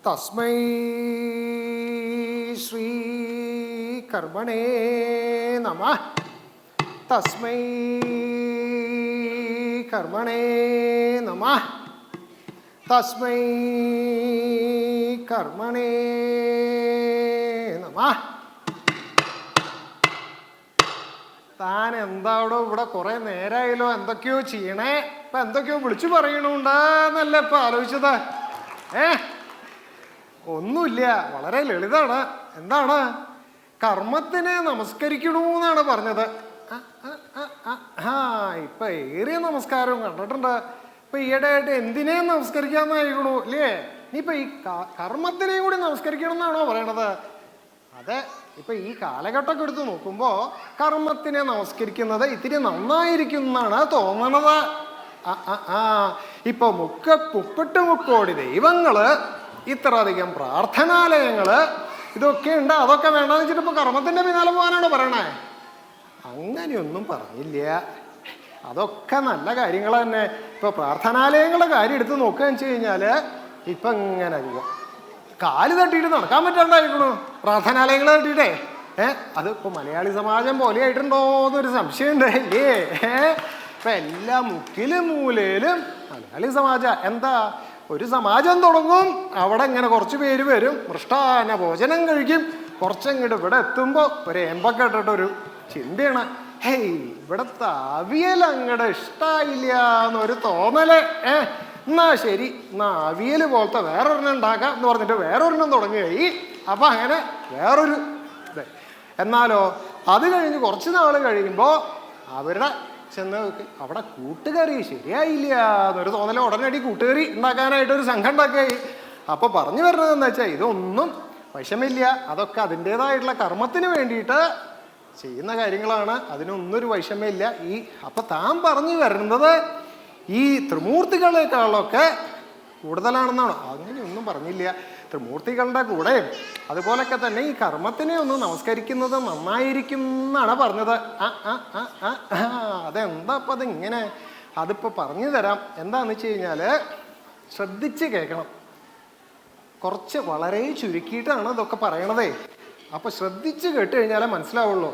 തസ്മൈ ശ്രീ കർമ്മണേ നമഃ. തസ്മൈ കർമ്മണേ നമഃ. തസ്മൈ കർമ്മണേ നമഃ. താൻ എന്താടോ ഇവിടെ കുറെ നേരമായല്ലോ, എന്തൊക്കെയോ ചെയ്യണേ, ഇപ്പൊ എന്തൊക്കെയോ വിളിച്ചു പറയണുണ്ടെന്നല്ലേ ഇപ്പൊ ആലോചിച്ചത്? ഒന്നുമില്ല, വളരെ ലളിതാണ്. എന്താണ്? കർമ്മത്തിനെ നമസ്കരിക്കണമെന്നാണ് പറഞ്ഞത്. ഇപ്പൊ ഏറിയ നമസ്കാരവും കണ്ടിട്ടുണ്ട്. ഇപ്പൊ ഈയിടെയായിട്ട് എന്തിനേയും നമസ്കരിക്കാന്നായിക്കണു അല്ലേ? ഇനിയിപ്പൊ ഈ കർമ്മത്തിനെയും കൂടി നമസ്കരിക്കണം എന്നാണോ പറയണത്? അതെ, ഇപ്പൊ ഈ കാലഘട്ടമൊക്കെ എടുത്ത് നോക്കുമ്പോ കർമ്മത്തിനെ നമസ്കരിക്കുന്നത് ഇത്തിരി നന്നായിരിക്കും എന്നാണ് തോന്നണത്. ഇപ്പൊ 38 കോടി ദൈവങ്ങള്, ഇത്ര അധികം പ്രാർത്ഥനാലയങ്ങള്, ഇതൊക്കെ ഉണ്ട്. അതൊക്കെ വേണ്ടെന്ന് വെച്ചിട്ട് ഇപ്പൊ കർമ്മത്തിന്റെ പിന്നാലെ പോകാനാണോ പറയണേ? അങ്ങനെയൊന്നും പറഞ്ഞില്ല. അതൊക്കെ നല്ല കാര്യങ്ങൾ തന്നെ. ഇപ്പൊ പ്രാർത്ഥനാലയങ്ങളുടെ കാര്യം എടുത്ത് നോക്കുകയെന്ന് വെച്ച് കഴിഞ്ഞാല് ഇപ്പൊ ഇങ്ങനെ കാല് തട്ടിയിട്ട് നടക്കാൻ പറ്റാണ്ടായിരിക്കണു പ്രാർത്ഥനാലയങ്ങൾ തട്ടിയിട്ടേ. അത് ഇപ്പൊ മലയാളി സമാജം പോലെ ആയിട്ടുണ്ടോ എന്നൊരു സംശയമുണ്ട് അല്ലേ? ഇപ്പൊ എല്ലാ മുക്കിലും മൂലയിലും മലയാളി സമാജം. എന്താ, ഒരു സമാജം തുടങ്ങും, അവിടെ ഇങ്ങനെ കുറച്ച് പേര് വരും, മൃഷ്ടാന ഭോജനം കഴിക്കും. കുറച്ചങ്ങോട്ട് ഇവിടെ എത്തുമ്പോ ഒരു ഏമ്പൊക്കെ ഇട്ടിട്ടൊരു ചിന്തയാണ്, ഹേയ് ഇവിടത്തെ അവിയൽ അങ്ങടെ ഇഷ്ടായില്ല എന്നൊരു തോന്നല്. എന്നാ ശരി, എന്നാ അവിയൽ പോലത്തെ വേറൊരെണ്ണം ഉണ്ടാക്കാം എന്ന് പറഞ്ഞിട്ട് വേറൊരെണ്ണം തുടങ്ങുകയായി. അപ്പൊ അങ്ങനെ വേറൊരു ഇത്. എന്നാലോ അത് കഴിഞ്ഞ് കുറച്ച് നാൾ കഴിയുമ്പോൾ അവരുടെ ചെന്ന് അവിടെ കൂട്ടുകറി ശരിയായില്ല എന്നൊരു തോന്നല, ഉടനടി കൂട്ടുകറി ഉണ്ടാക്കാനായിട്ടൊരു സംഘം ഉണ്ടാക്കുകയായി. അപ്പൊ പറഞ്ഞു വരുന്നത് എന്താ വെച്ചാൽ ഇതൊന്നും വിഷമില്ല, അതൊക്കെ അതിൻ്റെതായിട്ടുള്ള കർമ്മത്തിന് വേണ്ടിയിട്ട് ചെയ്യുന്ന കാര്യങ്ങളാണ്, അതിനൊന്നൊരു വൈഷമ്യമില്ല. അപ്പൊ താൻ പറഞ്ഞു വരുന്നത് ഈ ത്രിമൂർത്തികളെക്കാളൊക്കെ കൂടുതലാണെന്നാണ്. അങ്ങനെയൊന്നും പറഞ്ഞില്ല. ത്രിമൂർത്തികളുടെ കൂടെ അതുപോലൊക്കെ തന്നെ ഈ കർമ്മത്തിനെ ഒന്ന് നമസ്കരിക്കുന്നത് നന്നായിരിക്കും എന്നാണ് പറഞ്ഞത്. അതെന്താ അപ്പം അതിങ്ങനെ? അതിപ്പോൾ പറഞ്ഞു തരാം. എന്താന്ന് വെച്ച് കഴിഞ്ഞാല് ശ്രദ്ധിച്ച് കേൾക്കണം. കുറച്ച് വളരെ ചുരുക്കിയിട്ടാണ് ഇതൊക്കെ പറയണതേ. അപ്പൊ ശ്രദ്ധിച്ച് കേട്ട് കഴിഞ്ഞാലേ മനസ്സിലാവുള്ളൂ.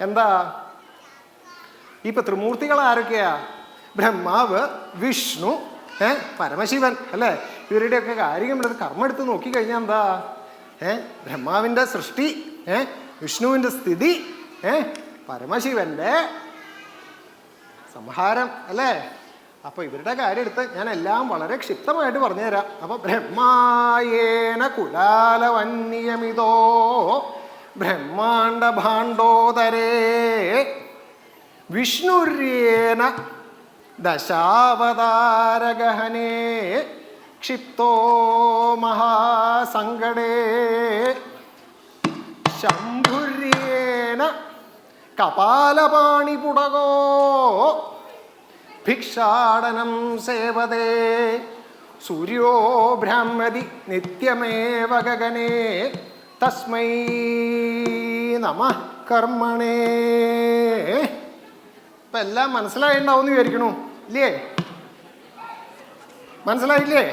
എന്താ, ഇപ്പൊ ത്രിമൂർത്തികൾ ആരൊക്കെയാ? ബ്രഹ്മാവ്, വിഷ്ണു, പരമശിവൻ അല്ലേ? ഇവരുടെയൊക്കെ കാര്യം എടുത്ത് കർമ്മം എടുത്ത് നോക്കിക്കഴിഞ്ഞാൽ എന്താ, ബ്രഹ്മാവിൻ്റെ സൃഷ്ടി, വിഷ്ണുവിൻ്റെ സ്ഥിതി, പരമശിവന്റെ സംഹാരം അല്ലേ? അപ്പൊ ഇവരുടെ കാര്യം എടുത്ത് ഞാൻ എല്ലാം വളരെ ക്ഷിപ്തമായിട്ട് പറഞ്ഞുതരാം. അപ്പൊ ബ്രഹ്മായേന കുലാലവന്യമിതോ ബ്രഹ്മാണ്ട ഭാണ്ഡോദരേ വിഷ്ണുര്യേന ദശാവതാരഗഹനേ ക്ഷിപ്തോ മഹാസങ്കടേ ശംഭുര്യേന കപാലപാണിപുടകോ ഭിക്ഷാടനം സേവതേ സൂര്യോ ബ്രാഹ്മതി നിത്യമേവ ഗഗനേ തസ്മൈ നമഃ കർമ്മണേ. ഇപ്പൊ എല്ലാം മനസ്സിലായിണ്ടാവും എന്ന് വിചാരിക്കണു ഇല്ലേ? മനസ്സിലായില്ലേ?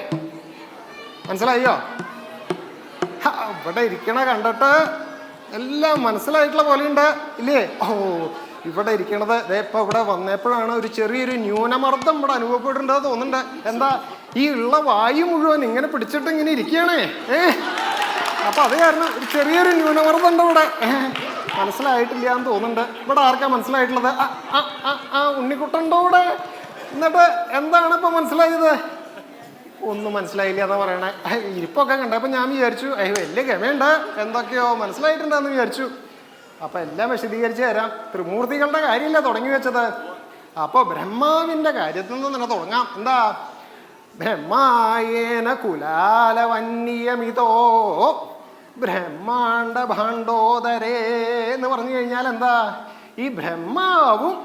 മനസ്സിലായോ? ഇവിടെ ഇരിക്കണ കണ്ടിട്ട് എല്ലാം മനസ്സിലായിട്ടുള്ള പോലെയുണ്ട് ഇല്ലേ? ഇവിടെ ഇരിക്കണത് ഇപ്പൊ ഇവിടെ വന്നപ്പോഴാണ് ഒരു ചെറിയൊരു ന്യൂനമർദ്ദം ഇവിടെ അനുഭവപ്പെട്ടിട്ടുണ്ടെന്ന് തോന്നുന്നുണ്ട്. എന്താ, ഈ ഉള്ള വായു മുഴുവൻ ഇങ്ങനെ പിടിച്ചിട്ട് ഇങ്ങനെ ഇരിക്കുകയാണേ. അപ്പൊ അത് കാരണം ഒരു ചെറിയൊരു ന്യൂനമർദ്ദം ഉണ്ട് ഇവിടെ. മനസ്സിലായിട്ടില്ല എന്ന് തോന്നുന്നുണ്ട്. ഇവിടെ ആർക്കാ മനസ്സിലായിട്ടുള്ളത്? ഉണ്ണിക്കുട്ടൻ്റെ കൂടെ. എന്നിട്ട് എന്താണ് ഇപ്പൊ മനസ്സിലായത്? ഒന്നും മനസ്സിലായില്ല എന്നാ പറയണേ. ഇരിപ്പൊക്കെ കണ്ടപ്പോ ഞാൻ വിചാരിച്ചു വലിയ ഗമയുണ്ട്, എന്തൊക്കെയോ മനസ്സിലായിട്ടുണ്ടെന്ന് വിചാരിച്ചു. അപ്പൊ എല്ലാം വിശദീകരിച്ച് തരാം. ത്രിമൂർത്തികളുടെ കാര്യമല്ല തുടങ്ങി വെച്ചത്. അപ്പൊ ബ്രഹ്മാവിന്റെ കാര്യത്തിൽ നിന്ന് തന്നെ തുടങ്ങാം. എന്താ, ബ്രഹ്മായേന കുലാലവന്യമിതോ ബ്രഹ്മാണ്ട ഭാണ്ഡോദരേ എന്ന് പറഞ്ഞു കഴിഞ്ഞാൽ എന്താ, ഈ ബ്രഹ്മാവും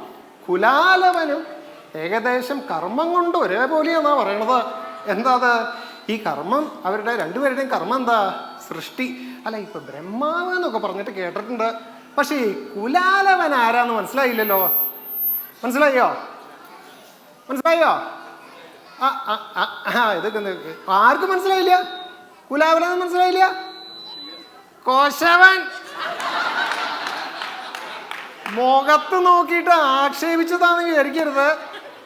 കുലാലവനും ഏകദേശം കർമ്മം കൊണ്ട് ഒരേപോലെയാണെന്നാ പറയണത്. എന്താ അത്? ഈ കർമ്മം, അവരുടെ രണ്ടുപേരുടെയും കർമ്മം എന്താ? സൃഷ്ടി. അല്ല, ഇപ്പൊ ബ്രഹ്മാവ് എന്നൊക്കെ പറഞ്ഞിട്ട് കേട്ടിട്ടുണ്ട്. പക്ഷെ ഈ കുലാലവൻ ആരാന്ന് മനസ്സിലായില്ലല്ലോ. മനസ്സിലായോ? മനസ്സിലായോ? ഇതൊക്കെ ആർക്കും മനസ്സിലായില്ല. കുലാവനെന്ന് മനസ്സിലായില്ല? കോശവൻ. മുഖത്ത് നോക്കിയിട്ട് ആക്ഷേപിച്ചതാണെന്ന് വിചാരിക്കരുത്.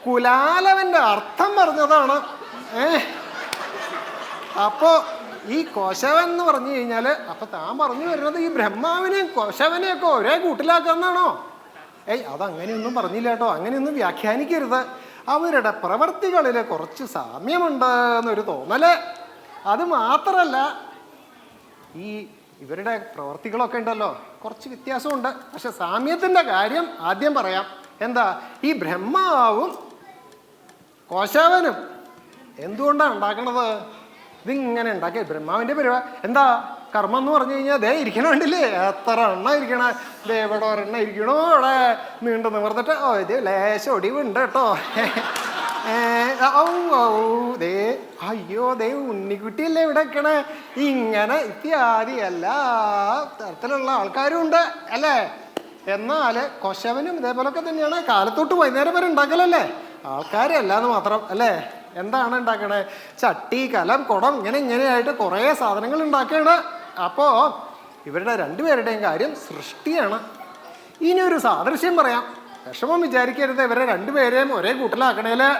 കുലാലവന്റെ അർത്ഥം പറഞ്ഞതാണ്. അപ്പോ ഈ കോശവൻ എന്ന് പറഞ്ഞു കഴിഞ്ഞാല് അപ്പൊ താൻ പറഞ്ഞു വരുന്നത് ഈ ബ്രഹ്മാവിനെയും കോശവനെയൊക്കെ ഒരേ കൂട്ടിലാക്കാന്നാണോ? അതങ്ങനെയൊന്നും പറഞ്ഞില്ല കേട്ടോ. അങ്ങനെയൊന്നും വ്യാഖ്യാനിക്കരുത്. അവരുടെ പ്രവർത്തികളിൽ കുറച്ച് സാമ്യമുണ്ട് എന്നൊരു തോന്നല്. അത് മാത്രല്ല, ഈ ഇവരുടെ പ്രവർത്തികളൊക്കെ ഉണ്ടല്ലോ, കുറച്ച് വ്യത്യാസമുണ്ട്. പക്ഷെ സാമ്യത്തിന്റെ കാര്യം ആദ്യം പറയാം. എന്താ? ഈ ബ്രഹ്മാവും കോശവനും എന്തുകൊണ്ടാണ് ഉണ്ടാക്കണത്? ഇതിങ്ങനെ ഉണ്ടാക്കിയ ബ്രഹ്മാവിന്റെ പരിപാടി എന്താ? കർമ്മം എന്ന് പറഞ്ഞു കഴിഞ്ഞാൽ ദേ ഇരിക്കണ കണ്ടില്ലേ, എത്ര എണ്ണ ഇരിക്കണ. ദേ ഇവിടെ ഒരെണ്ണ ഇരിക്കണോ, ഇവിടെ നീണ്ടു നിവർന്നിട്ട് ഇത് ലേശം ഒടിവുണ്ട് കേട്ടോ. ദേ അയ്യോ ദേ ഉണ്ണിക്കുട്ടിയല്ലേ ഇവിടെ വെക്കണേ. ഇങ്ങനെ ഇത്യാദി എല്ലാ തരത്തിലുള്ള ആൾക്കാരും ഉണ്ട് അല്ലേ? എന്നാല് കൊശവനും ഇതേപോലൊക്കെ തന്നെയാണ്. കാലത്തോട്ട് വൈകുന്നേരം വരെ ഉണ്ടാക്കലല്ലേ, ആൾക്കാരല്ലാന്ന് മാത്രം അല്ലേ? എന്താണ് ഉണ്ടാക്കണേ? ചട്ടി, കലം, കുടം, ഇങ്ങനെയായിട്ട് കുറേ സാധനങ്ങൾ ഉണ്ടാക്കുകയാണ്. അപ്പോൾ ഇവരുടെ രണ്ടുപേരുടെയും കാര്യം സൃഷ്ടിയാണ്. ഇനി ഒരു സാദൃശ്യം പറയാം. വിഷമം വിചാരിക്കരുത് ഇവരെ രണ്ടുപേരെയും ഒരേ കൂട്ടിലാക്കണേല്.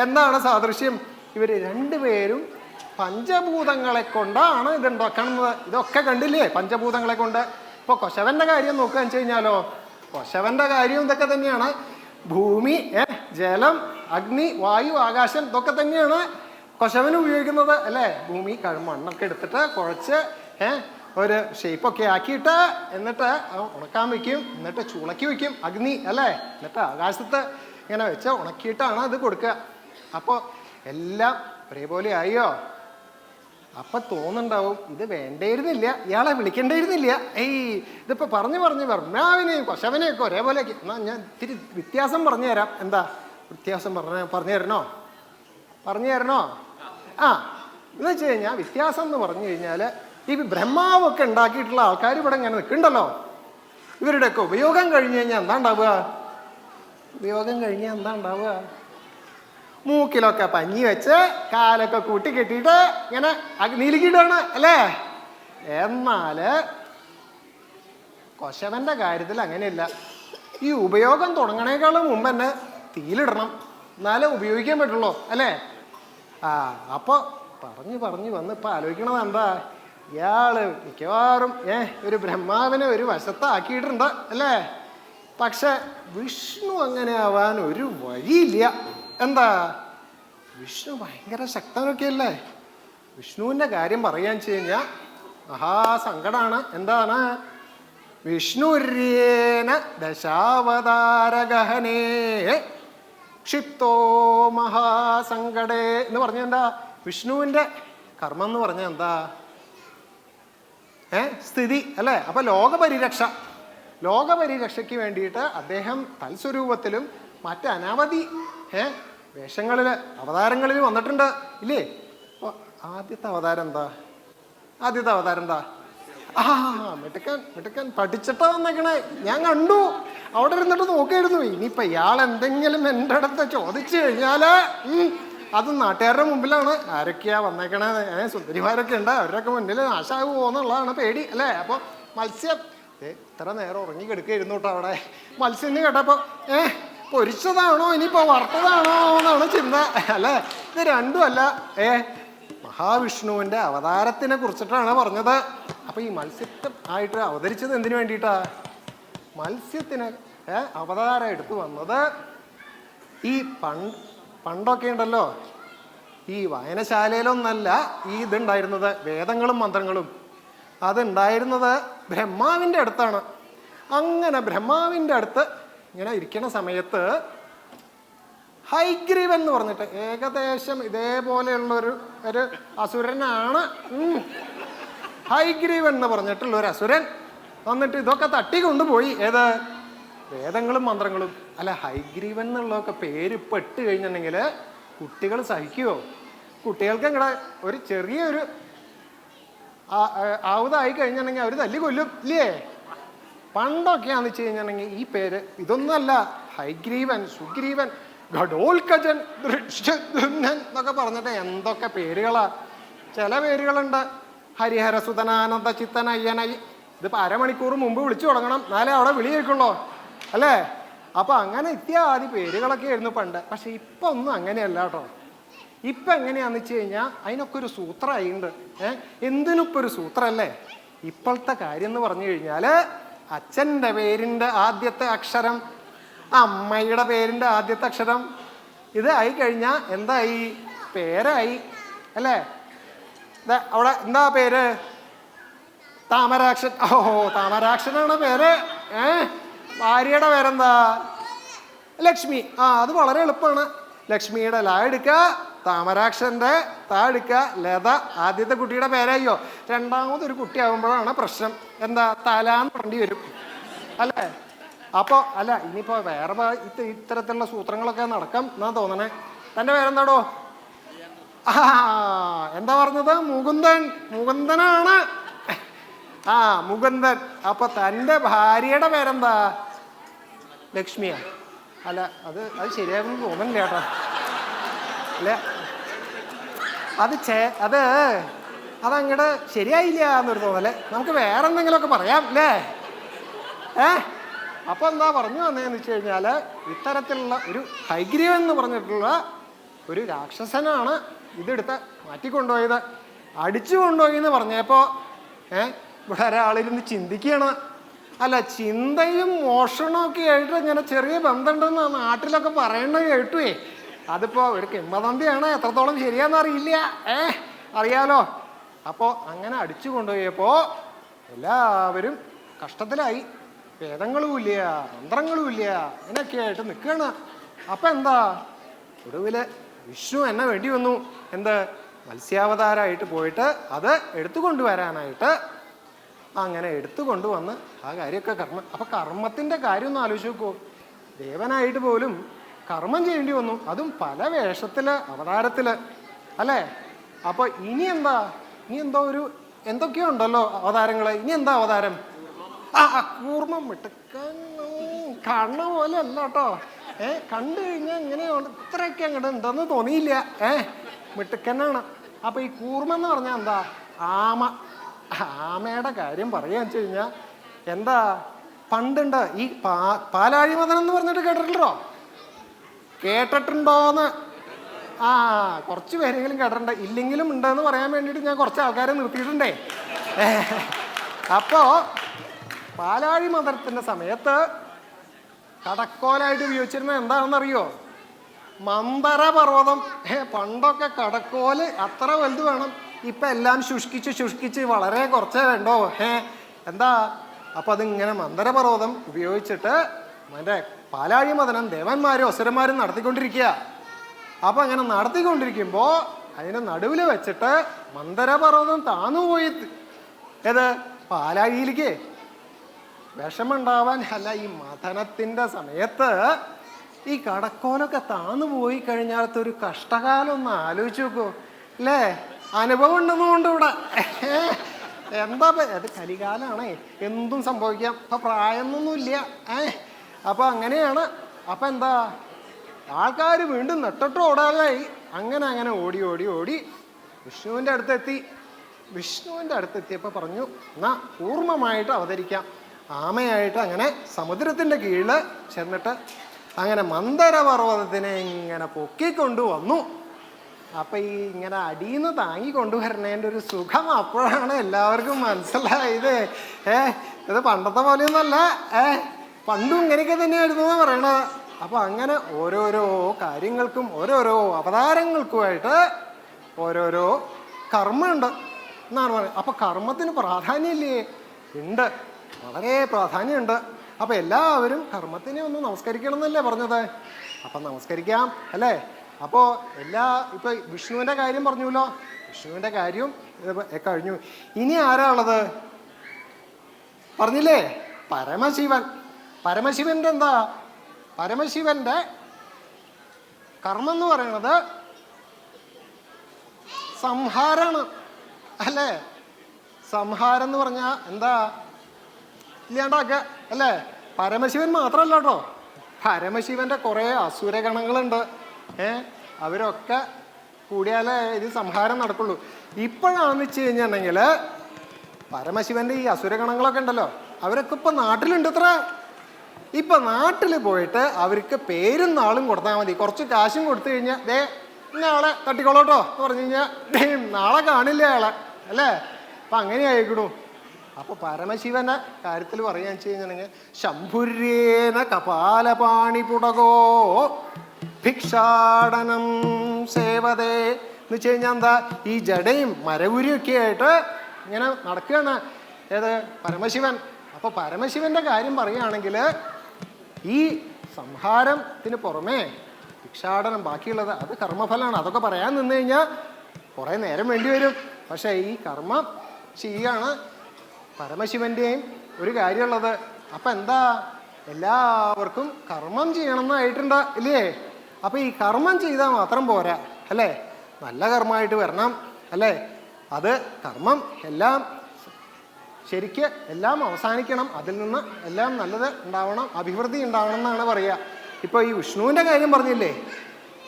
എന്താണ് സാദൃശ്യം? ഇവർ രണ്ടുപേരും പഞ്ചഭൂതങ്ങളെ കൊണ്ടാണ് ഇതുണ്ടാക്കണത്. ഇതൊക്കെ കണ്ടില്ലേ പഞ്ചഭൂതങ്ങളെ കൊണ്ട്. ഇപ്പോൾ കൊശവന്റെ കാര്യം നോക്കുകയെന്ന് വെച്ച് കഴിഞ്ഞാലോ, കൊശവന്റെ കാര്യം ഇതൊക്കെ തന്നെയാണ്. ഭൂമി, ജലം, അഗ്നി, വായു, ആകാശം ഇതൊക്കെ തന്നെയാണ് കൊശവന് ഉപയോഗിക്കുന്നത് അല്ലേ? ഭൂമി മണ്ണൊക്കെ എടുത്തിട്ട് കുഴച്ച് ഒരു ഷേപ്പൊക്കെ ആക്കിയിട്ട് എന്നിട്ട് ഉണക്കാൻ വയ്ക്കും, എന്നിട്ട് ചൂളക്കി വയ്ക്കും അഗ്നി അല്ലേ? എന്നിട്ട് ആകാശത്ത് ഇങ്ങനെ വെച്ച് ഉണക്കിയിട്ടാണ് ഇത് കൊടുക്കുക. അപ്പോൾ എല്ലാം ഒരേപോലെ ആയോ? അപ്പൊ തോന്നുന്നുണ്ടാവും ഇത് വേണ്ടായിരുന്നില്ല, ഇയാളെ വിളിക്കേണ്ടിയിരുന്നില്ല. ഇതിപ്പോ പറഞ്ഞു ബ്രഹ്മാവിനെയും കൊശവനെയൊക്കെ ഒരേപോലെ. എന്നാ ഞാൻ ഇത്തിരി വ്യത്യാസം പറഞ്ഞു തരാം. എന്താ വ്യത്യാസം പറഞ്ഞു തരണോ? എന്ന് വെച്ച് കഴിഞ്ഞാൽ വ്യത്യാസം എന്ന് പറഞ്ഞു കഴിഞ്ഞാൽ ഈ ബ്രഹ്മാവൊക്കെ ഉണ്ടാക്കിയിട്ടുള്ള ആൾക്കാർ ഇവിടെ ഇങ്ങനെ നിൽക്കണ്ടല്ലോ, ഇവരുടെയൊക്കെ ഉപയോഗം കഴിഞ്ഞ് കഴിഞ്ഞാൽ എന്താ ഉണ്ടാവുക? മൂക്കിലൊക്കെ പഞ്ഞി വെച്ച് കാലൊക്കെ കൂട്ടി കെട്ടിയിട്ട് ഇങ്ങനെ നീലിക്കിട്ടാണ് അല്ലേ? എന്നാല് കൊശവന്റെ കാര്യത്തിൽ അങ്ങനെയല്ല. ഈ ഉപയോഗം തുടങ്ങണേക്കാളും മുമ്പ് തന്നെ തീയിലിടണം, എന്നാലേ ഉപയോഗിക്കാൻ പറ്റുള്ളൂ അല്ലേ? അപ്പൊ പറഞ്ഞു വന്ന് ഇപ്പൊ ആലോചിക്കണത് എന്താ? ഇയാള് മിക്കവാറും ഒരു ബ്രഹ്മാവിനെ ഒരു വശത്താക്കിയിട്ടുണ്ട് അല്ലേ? പക്ഷെ വിഷ്ണു അങ്ങനെ ആവാൻ ഒരു വഴിയില്ല. എന്താ? വിഷ്ണു ഭയങ്കര ശക്തനൊക്കെ അല്ലേ? വിഷ്ണുവിന്റെ കാര്യം പറയാൻ വെച്ച് കഴിഞ്ഞാൽ മഹാസങ്കടാണ്. എന്താണ്? വിഷ്ണുര്യേന ദശാവതാരഗഹനേ ക്ഷിപ്തോ മഹാസങ്കടേ എന്ന് പറഞ്ഞ എന്താ? വിഷ്ണുവിന്റെ കർമ്മം എന്ന് പറഞ്ഞാൽ എന്താ? സ്ഥിതി അല്ലേ? അപ്പൊ ലോകപരിരക്ഷയ്ക്ക് വേണ്ടിയിട്ട് അദ്ദേഹം തൽസ്വരൂപത്തിലും മറ്റ് അനവധി വേഷങ്ങളില് അവതാരങ്ങളിൽ വന്നിട്ടുണ്ട് ഇല്ലേ? അപ്പൊ ആദ്യത്തെ അവതാരം എന്താ? മിടുക്കൻ പഠിച്ചിട്ടാ വന്നേക്കണേ. ഞാൻ കണ്ടു, അവിടെ ഇരുന്നിട്ട് നോക്കിയിരുന്നു. ഇനിയിപ്പൊ ഇയാൾ എന്തെങ്കിലും എൻ്റെ അടുത്ത് ചോദിച്ചു കഴിഞ്ഞാല് അത് നാട്ടുകാരുടെ മുമ്പിലാണ്. ആരൊക്കെയാ വന്നേക്കണേ? സുന്ദരിമാരൊക്കെ ഉണ്ട്, അവരൊക്കെ മുന്നിൽ നാശാകുമോ എന്നുള്ളതാണ് പേടി അല്ലേ? അപ്പൊ മത്സ്യം ഇത്ര നേരം ഉറങ്ങി കിടക്കായിരുന്നു കേട്ടോ അവിടെ. മത്സ്യം കേട്ടപ്പോ പൊരിച്ചതാണോ ഇനിയിപ്പോ വറുത്തതാണോ എന്നാണ് ചിന്ത അല്ലേ? ഇത് രണ്ടും അല്ല. മഹാവിഷ്ണുവിന്റെ അവതാരത്തിനെ കുറിച്ചിട്ടാണ് പറഞ്ഞത്. അപ്പൊ ഈ മത്സ്യത്വം ആയിട്ട് അവതരിച്ചത് എന്തിനു വേണ്ടിയിട്ടാ? മത്സ്യത്തിന് അവതാരം എടുത്തു വന്നത് ഈ പണ്ടൊക്കെ ഉണ്ടല്ലോ, ഈ വായനശാലയിലൊന്നല്ല ഈ ഇതുണ്ടായിരുന്നത്, വേദങ്ങളും മന്ത്രങ്ങളും അതുണ്ടായിരുന്നത് ബ്രഹ്മാവിൻ്റെ അടുത്താണ്. അങ്ങനെ ബ്രഹ്മാവിൻ്റെ അടുത്ത് ഇങ്ങനെ ഇരിക്കുന്ന സമയത്ത് ഹൈഗ്രീവൻ എന്ന് പറഞ്ഞിട്ട് ഏകദേശം ഇതേപോലെയുള്ളൊരു അസുരനാണ്. ഹൈഗ്രീവൻ എന്ന് പറഞ്ഞിട്ടുള്ള ഒരു അസുരൻ വന്നിട്ട് ഇതൊക്കെ തട്ടിക്കൊണ്ടുപോയി. ഏത്? വേദങ്ങളും മന്ത്രങ്ങളും. അല്ല, ഹൈഗ്രീവൻ എന്നുള്ളതൊക്കെ പേര് ഇപ്പം ഇട്ട് കഴിഞ്ഞിട്ടുണ്ടെങ്കിൽ കുട്ടികൾ സഹിക്കുമോ? കുട്ടികൾക്ക് ഇങ്ങനെ ഒരു ചെറിയൊരു ആവുതായി കഴിഞ്ഞിട്ടുണ്ടെങ്കിൽ അവർ തല്ലി കൊല്ലും ഇല്ലേ? പണ്ടൊക്കെയാന്ന് വെച്ച് കഴിഞ്ഞിട്ടുണ്ടെങ്കിൽ ഈ പേര് ഇതൊന്നുമല്ല. ഹൈഗ്രീവൻ, സുഗ്രീവൻ, ഘടോൽക്കജൻ, എന്നൊക്കെ പറഞ്ഞിട്ട് എന്തൊക്കെ പേരുകളാ. ചില പേരുകളുണ്ട്. ഹരിഹരസുതനാനന്ദ ചിത്തനയ്യനയ്യ. ഇതിപ്പോൾ അരമണിക്കൂർ മുമ്പ് വിളിച്ചു തുടങ്ങണം, എന്നാലേ അവിടെ വിളി കേൾക്കുള്ളൂ അല്ലേ? അപ്പം അങ്ങനെ ഇത്യാദി പേരുകളൊക്കെ ആയിരുന്നു പണ്ട്. പക്ഷെ ഇപ്പം ഒന്നും അങ്ങനെയല്ല കേട്ടോ. ഇപ്പം എങ്ങനെയാന്ന് വെച്ച് കഴിഞ്ഞാൽ അതിനൊക്കെ ഒരു സൂത്രമായിട്ടുണ്ട്. എന്തിനിപ്പോൾ ഒരു സൂത്രമല്ലേ? ഇപ്പോഴത്തെ കാര്യം എന്ന് പറഞ്ഞു കഴിഞ്ഞാൽ അച്ഛൻ്റെ പേരിൻ്റെ ആദ്യത്തെ അക്ഷരം, അമ്മയുടെ പേരിൻ്റെ ആദ്യത്തെ അക്ഷരം, ഇത് ആയി കഴിഞ്ഞാൽ എന്തായി? പേരായി അല്ലേ? അവിടെ എന്താ പേര്? താമരാക്ഷൻ. ഓഹോ, താമരാക്ഷനാണ് പേര്. ഭാര്യയുടെ പേരെന്താ? ലക്ഷ്മി. അത് വളരെ എളുപ്പമാണ്. ലക്ഷ്മിയുടെ ല എടുക്കുക, താമരാക്ഷൻ്റെ താ എടുക്കുക, ലത. ആദ്യത്തെ കുട്ടിയുടെ പേരായോ. രണ്ടാമതൊരു കുട്ടിയാകുമ്പോഴാണ് പ്രശ്നം. എന്താ? തലാന്ന് പറയേണ്ടി വരും അല്ലേ? അപ്പോൾ അല്ല, ഇനിയിപ്പോൾ വേറെ ഇത്തരത്തിലുള്ള സൂത്രങ്ങളൊക്കെ നടക്കാം എന്നാ തോന്നണേ. തൻ്റെ പേരെന്താടോ? എന്താ പറഞ്ഞത്? മുകുന്ദൻ. മുകുന്ദനാണ്. മുകുന്ദൻ. അപ്പൊ തൻ്റെ ഭാര്യയുടെ പേരെന്താ? ലക്ഷ്മിയാ? അല്ല, അത് ശരിയാകുന്നു തോന്നുന്നില്ല കേട്ടോ. അല്ല, അതങ്ങടെ ശരിയായില്ല എന്നൊരു തോന്നല്ലേ. നമുക്ക് വേറെ എന്തെങ്കിലുമൊക്കെ പറയാം അല്ലേ? അപ്പൊ എന്താ പറഞ്ഞു വന്നതെന്ന് വെച്ച് കഴിഞ്ഞാല് ഇത്തരത്തിലുള്ള ഒരു ഹൈഗ്രീവൻ എന്ന് പറഞ്ഞിട്ടുള്ള ഒരു രാക്ഷസനാണ് ഇതെടുത്ത് മാറ്റിക്കൊണ്ടുപോയത്. അടിച്ചു കൊണ്ടുപോയി എന്ന് പറഞ്ഞപ്പോ ഇവിടെ ഒരാളിരുന്ന് ചിന്തിക്കുകയാണ്. അല്ല, ചിന്തയും മോഷണവും ഒക്കെ ആയിട്ട് ഇങ്ങനെ ചെറിയ ബന്ധമുണ്ടെന്ന് നാട്ടിലൊക്കെ പറയേണ്ടത് കേട്ടുവേ. അതിപ്പോ ഒരു കിംവദന്തിയാണ്, എത്രത്തോളം ശരിയാന്ന് അറിയില്ല. അറിയാലോ. അപ്പോൾ അങ്ങനെ അടിച്ചു കൊണ്ടുപോയപ്പോ എല്ലാവരും കഷ്ടത്തിലായി. വേദങ്ങളുമില്ല, മന്ത്രങ്ങളുമില്ല, അങ്ങനെയൊക്കെ ആയിട്ട് നിൽക്കുകയാണ്. അപ്പം എന്താ, ഒടുവില് വിഷ്ണു എന്നെ വേണ്ടി വന്നു. എന്ത്? മത്സ്യാവതാരമായിട്ട് പോയിട്ട് അത് എടുത്തുകൊണ്ടുവരാനായിട്ട്. അങ്ങനെ എടുത്തുകൊണ്ടുവന്ന് ആ കാര്യമൊക്കെ കർമ്മം. അപ്പം കർമ്മത്തിൻ്റെ കാര്യം ഒന്ന് ആലോചിച്ച് നോക്കൂ. ദേവനായിട്ട് പോലും കർമ്മം ചെയ്യേണ്ടി വന്നു, അതും പല വേഷത്തില്, അവതാരത്തില് അല്ലേ? അപ്പോൾ ഇനി എന്താ? ഇനി എന്തൊക്കെയോ ഉണ്ടല്ലോ അവതാരങ്ങള്. ഇനി എന്താ അവതാരം? കൂർമ്മം. മിട്ടുക്കൻ. കണ്ണ പോലെ അല്ല കേട്ടോ. കണ്ടു കഴിഞ്ഞാൽ ഇങ്ങനെയുണ്ട്, ഇത്രയൊക്കെ അങ്ങോട്ട് ഉണ്ടെന്ന് തോന്നിയില്ല. മിട്ടുക്കനാണ്. അപ്പൊ ഈ കൂർമ്മ എന്ന് പറഞ്ഞാൽ എന്താ? ആമ. ആമയുടെ കാര്യം പറയാന്ന് വെച്ച് കഴിഞ്ഞാൽ എന്താ, പണ്ടുണ്ട് ഈ പാലാഴി മദനം എന്ന് പറഞ്ഞിട്ട് കേട്ടിട്ടുണ്ടോ? കേട്ടിട്ടുണ്ടോന്ന്? കുറച്ച് പേരെങ്കിലും കേട്ടിട്ടുണ്ട്. ഇല്ലെങ്കിലും ഉണ്ടെന്ന് പറയാൻ വേണ്ടിയിട്ട് ഞാൻ കുറച്ച് ആൾക്കാരെ നിർത്തിയിട്ടുണ്ടേ. അപ്പോ പാലാഴി മദനത്തിന്റെ സമയത്ത് കടക്കോലായിട്ട് ഉപയോഗിച്ചിരുന്നത് എന്താണെന്നറിയോ? മന്ദര പർവ്വതം. പണ്ടൊക്കെ കടക്കോല് അത്ര വലുത് വേണം. ഇപ്പം എല്ലാം ശുഷ്കിച്ച് വളരെ കുറച്ചേ വേണ്ടോ. എന്താ? അപ്പം അതിങ്ങനെ മന്ദരപർവ്വതം ഉപയോഗിച്ചിട്ട് മറ്റേ പാലാഴി മദനം ദേവന്മാരും അസുരന്മാരും നടത്തിക്കൊണ്ടിരിക്കുക. അപ്പം അങ്ങനെ നടത്തിക്കൊണ്ടിരിക്കുമ്പോൾ അതിന് നടുവിൽ വെച്ചിട്ട് മന്ദരപർവ്വതം താന്നുപോയി. ഏത്? പാലാഴിയിലേക്ക്. വിഷമുണ്ടാവാൻ അല്ല, ഈ മഥനത്തിൻ്റെ സമയത്ത് ഈ കടക്കോലൊക്കെ താന്നു പോയി കഴിഞ്ഞാലത്തെ ഒരു കഷ്ടകാലം ഒന്ന് ആലോചിച്ച് നോക്കൂ അല്ലേ? അനുഭവം ഉണ്ടെന്നുകൊണ്ട് ഇവിടെ. എന്താ അത് കലികാലാണേ, എന്തും സംഭവിക്കാം. ഇപ്പൊ പ്രായമൊന്നുമില്ല. അപ്പൊ അങ്ങനെയാണ്. അപ്പൊ എന്താ, ആൾക്കാർ വീണ്ടും നെട്ടിട്ട് ഓടാനായി. അങ്ങനെ ഓടി വിഷ്ണുവിൻ്റെ അടുത്തെത്തി. വിഷ്ണുവിൻ്റെ അടുത്തെത്തിയപ്പോൾ പറഞ്ഞു, എന്നാ പൂർണ്ണമായിട്ട് അവതരിക്കാം. ആമയായിട്ട് അങ്ങനെ സമുദ്രത്തിൻ്റെ കീഴിൽ ചെന്നിട്ട് അങ്ങനെ മന്ദരപർവ്വതത്തിനെ ഇങ്ങനെ പൊക്കിക്കൊണ്ടു വന്നു. അപ്പൊ ഈ ഇങ്ങനെ അടിയിന്ന് താങ്ങി കൊണ്ടുവരണേൻ്റെ ഒരു സുഖം അപ്പോഴാണ് എല്ലാവർക്കും മനസ്സിലായത്. ഇത് പണ്ടത്തെ പോലെയൊന്നുമല്ല. പണ്ടും ഇങ്ങനെയൊക്കെ തന്നെയായിരുന്നു എന്നാണ് പറയണത്. അപ്പൊ അങ്ങനെ ഓരോരോ കാര്യങ്ങൾക്കും ഓരോരോ അവതാരങ്ങൾക്കുമായിട്ട് ഓരോരോ കർമ്മമുണ്ട് എന്നാണ് പറയുന്നത്. അപ്പൊ കർമ്മത്തിന് പ്രാധാന്യമില്ലേ? ഉണ്ട്, വളരെ പ്രാധാന്യമുണ്ട്. അപ്പൊ എല്ലാവരും കർമ്മത്തിനെ ഒന്ന് നമസ്കരിക്കണം എന്നല്ലേ പറഞ്ഞത്? അപ്പൊ നമസ്കരിക്കാം അല്ലേ? അപ്പോൾ ഇപ്പൊ വിഷ്ണുവിൻ്റെ കാര്യം പറഞ്ഞല്ലോ. വിഷ്ണുവിൻ്റെ കാര്യം കഴിഞ്ഞു. ഇനി ആരാ ഉള്ളത്? പറഞ്ഞില്ലേ? പരമശിവൻ. പരമശിവന്റെ എന്താ? പരമശിവന്റെ കർമ്മം എന്ന് പറയുന്നത് സംഹാരാണ് അല്ലേ? സംഹാരം എന്ന് പറഞ്ഞാൽ എന്താ? ഇല്ലാണ്ടാക്കുക അല്ലേ? പരമശിവൻ മാത്രമല്ല കേട്ടോ, പരമശിവന്റെ കുറേ അസുരഗണങ്ങളുണ്ട്. അവരൊക്കെ കൂടിയാലേ ഇത് സംഹാരം നടക്കുള്ളൂ. ഇപ്പോഴാന്ന് വെച്ച് കഴിഞ്ഞിട്ടുണ്ടെങ്കിൽ പരമശിവന്റെ ഈ അസുരഗണങ്ങളൊക്കെ ഉണ്ടല്ലോ, അവരൊക്കെ ഇപ്പൊ നാട്ടിലുണ്ട്. ഇപ്പൊ നാട്ടിൽ പോയിട്ട് അവർക്ക് പേരും നാളും കൊടുത്താൽ മതി. കുറച്ച് കാശും കൊടുത്തു കഴിഞ്ഞാൽ ദേ ഇന്നയാളെ തട്ടിക്കൊള്ളോട്ടോ എന്ന് പറഞ്ഞു കഴിഞ്ഞാൽ നാളെ കാണില്ല അയാളെ, അല്ലേ? അപ്പൊ അങ്ങനെ ആയിക്കണു. അപ്പൊ പരമശിവന്റെ കാര്യത്തിൽ പറയാന്ന് വെച്ച് കഴിഞ്ഞിട്ടുണ്ടെങ്കിൽ ശംഭുര്യേന കപാലപാണി പുടകോ ഭിക്ഷാടനം സേവതേ എന്ന് വെച്ച് കഴിഞ്ഞാൽ എന്താ, ഈ ജടയും മരവുരിയൊക്കെ ആയിട്ട് ഇങ്ങനെ നടക്കുകയാണ് ഏത് പരമശിവൻ. അപ്പൊ പരമശിവന്റെ കാര്യം പറയുകയാണെങ്കിൽ ഈ സംഹാരത്തിന് പുറമേ ഭിക്ഷാടനം ബാക്കിയുള്ളത് അത് കർമ്മഫലമാണ്. അതൊക്കെ പറയാൻ നിന്ന് കഴിഞ്ഞാൽ കുറേ നേരം വേണ്ടി വരും. പക്ഷേ ഈ കർമ്മം ചെയ്യാണ് പരമശിവന്റെയും ഒരു കാര്യമുള്ളത്. അപ്പൊ എന്താ, എല്ലാവർക്കും കർമ്മം ചെയ്യണം എന്നായിട്ടുണ്ട് ഇല്ലേ? അപ്പൊ ഈ കർമ്മം ചെയ്താൽ മാത്രം പോരാ, അല്ലേ? നല്ല കർമ്മമായിട്ട് വരണം, അല്ലേ? അത് കർമ്മം എല്ലാം ശരിക്ക് എല്ലാം അവസാനിക്കണം, അതിൽ നിന്ന് എല്ലാം നല്ലത് ഉണ്ടാവണം, അഭിവൃദ്ധി ഉണ്ടാവണം എന്നാണ് പറയുക. ഇപ്പൊ ഈ വിഷ്ണുവിന്റെ കാര്യം പറഞ്ഞില്ലേ,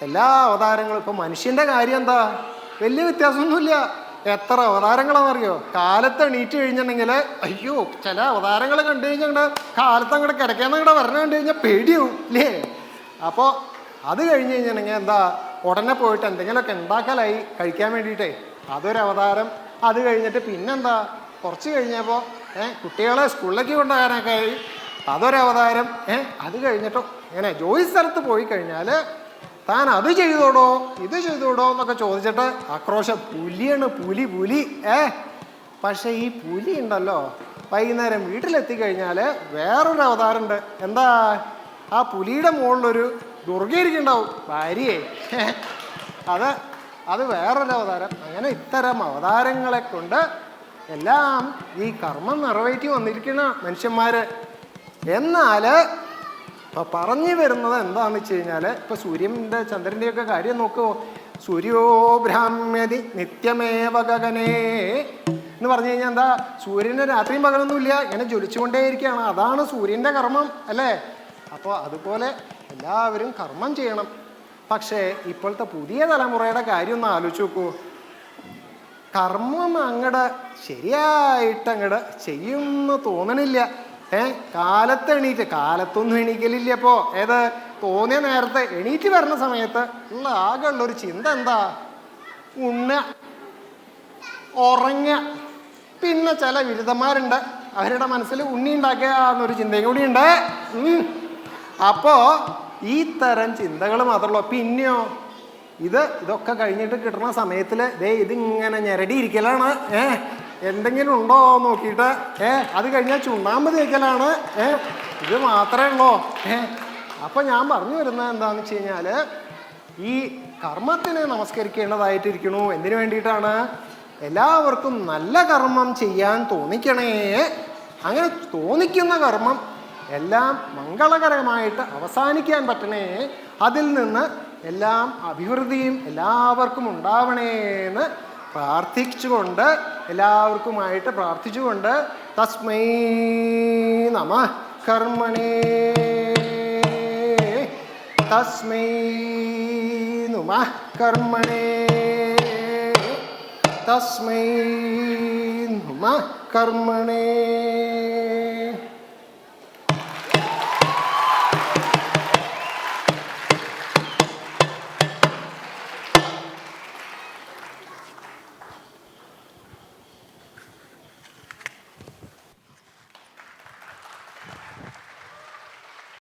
എല്ലാ അവതാരങ്ങളും. ഇപ്പൊ മനുഷ്യന്റെ കാര്യം എന്താ, വലിയ വ്യത്യാസമൊന്നുമില്ല. എത്ര അവതാരങ്ങളാണെന്നറിയോ? കാലത്ത് എണീറ്റ് കഴിഞ്ഞിട്ടുണ്ടെങ്കിൽ അയ്യോ, ചില അവതാരങ്ങൾ കണ്ടു കഴിഞ്ഞാൽ കാലത്ത് അങ്ങോട്ട് കിടക്കാന്നങ്ങോട്ട് വരണ കണ്ടു കഴിഞ്ഞാൽ പേടിയാവും, ഇല്ലേ? അപ്പോൾ അത് കഴിഞ്ഞ് കഴിഞ്ഞിട്ടുണ്ടെങ്കിൽ എന്താ, ഉടനെ പോയിട്ട് എന്തെങ്കിലുമൊക്കെ ഉണ്ടാക്കലായി കഴിക്കാൻ വേണ്ടിയിട്ടേ, അതൊരു അവതാരം. അത് കഴിഞ്ഞിട്ട് പിന്നെന്താ, കുറച്ച് കഴിഞ്ഞപ്പോൾ കുട്ടികളെ സ്കൂളിലേക്ക് കൊണ്ടുപോകാനൊക്കെ ആയി, അതൊരവതാരം. അത് കഴിഞ്ഞിട്ടോ ഇങ്ങനെ ജോലി സ്ഥലത്ത് പോയി കഴിഞ്ഞാൽ താൻ അത് ചെയ്തോടോ ഇത് ചെയ്തോടോ എന്നൊക്കെ ചോദിച്ചിട്ട് ആക്രോശം. പുലിയാണ്, പുലി. പക്ഷെ ഈ പുലി ഉണ്ടല്ലോ, വൈകുന്നേരം വീട്ടിലെത്തിക്കഴിഞ്ഞാൽ വേറൊരു അവതാരമുണ്ട്. എന്താ, ആ പുലിയുടെ മുകളിലൊരു ദുർഗയിരിക്കുന്നുണ്ടാവും, ഭാര്യയെ. അത് വേറൊരു അവതാരം. അങ്ങനെ ഇത്തരം അവതാരങ്ങളെ കൊണ്ട് എല്ലാം ഈ കർമ്മം നിറവേറ്റി വന്നിരിക്കുന്ന മനുഷ്യന്മാര്. എന്നാൽ ഇപ്പൊ പറഞ്ഞു വരുന്നത് എന്താന്ന് വെച്ച് കഴിഞ്ഞാൽ, ഇപ്പൊ സൂര്യന്റെ ചന്ദ്രന്റെയൊക്കെ കാര്യം നോക്കുമോ. സൂര്യോ ഭ്രാമ്യതി നിത്യമേവ ഗഗനേ എന്ന് പറഞ്ഞു കഴിഞ്ഞാൽ എന്താ, സൂര്യന് രാത്രിയും പകലൊന്നുമില്ല, ഇങ്ങനെ ജ്വലിച്ചുകൊണ്ടേയിരിക്കുകയാണ്. അതാണ് സൂര്യന്റെ കർമ്മം, അല്ലേ? അപ്പോൾ അതുപോലെ എല്ലാവരും കർമ്മം ചെയ്യണം. പക്ഷേ ഇപ്പോഴത്തെ പുതിയ തലമുറയുടെ കാര്യം ഒന്ന് ആലോചിച്ച് നോക്കൂ. കർമ്മം അങ്ങട് ശരിയായിട്ട് അങ്ങട് ചെയ്യുമെന്ന് തോന്നണില്ല. കാലത്ത് എണീറ്റ്, കാലത്തൊന്നും എണീക്കലില്ല. ഇപ്പോൾ ഏത് തോന്നിയ നേരത്തെ എണീറ്റ് വരുന്ന സമയത്ത് ഉള്ള ആകെ ഉള്ളൊരു ചിന്ത എന്താ, ഉണ്ണുക, ഉറങ്ങുക. പിന്നെ ചില ബിരുദന്മാരുണ്ട്, അവരുടെ മനസ്സിൽ ഉണ്ണി ഉണ്ടാക്കുക എന്നൊരു ചിന്തയും കൂടി ഉണ്ട്. അപ്പോൾ ഈ തരം ചിന്തകൾ മാത്രമല്ലോ. പിന്നെയോ ഇതൊക്കെ കഴിഞ്ഞിട്ട് കിട്ടുന്ന സമയത്തിൽ ഇതിങ്ങനെ ഞെരടിയിരിക്കലാണ്. എന്തെങ്കിലും ഉണ്ടോ നോക്കിയിട്ട് അത് കഴിഞ്ഞാൽ ചുണ്ണാമ്പ് തേക്കലാണ്. ഇത് മാത്രമേ ഉള്ളൂ. അപ്പൊ ഞാൻ പറഞ്ഞു വരുന്നത് എന്താന്ന് വെച്ച് കഴിഞ്ഞാൽ, ഈ കർമ്മത്തിനെ നമസ്കരിക്കേണ്ടതായിട്ടിരിക്കണു. എന്തിനു വേണ്ടിയിട്ടാണ്? എല്ലാവർക്കും നല്ല കർമ്മം ചെയ്യാൻ തോന്നിക്കണേ. അങ്ങനെ തോന്നിക്കുന്ന കർമ്മം എല്ലാം മംഗളകരമായിട്ട് അവസാനിക്കാൻ പറ്റണേ. അതിൽ നിന്ന് എല്ലാം അഭിവൃദ്ധിയും എല്ലാവർക്കും ഉണ്ടാവണേന്ന് പ്രാർത്ഥിച്ചുകൊണ്ട്, എല്ലാവർക്കുമായിട്ട് പ്രാർത്ഥിച്ചുകൊണ്ട് തസ്മൈ നമഃ കർമ്മണേ, തസ്മൈ നമഃ കർമ്മണേ, തസ്മൈ നമഃ കർമ്മണേ.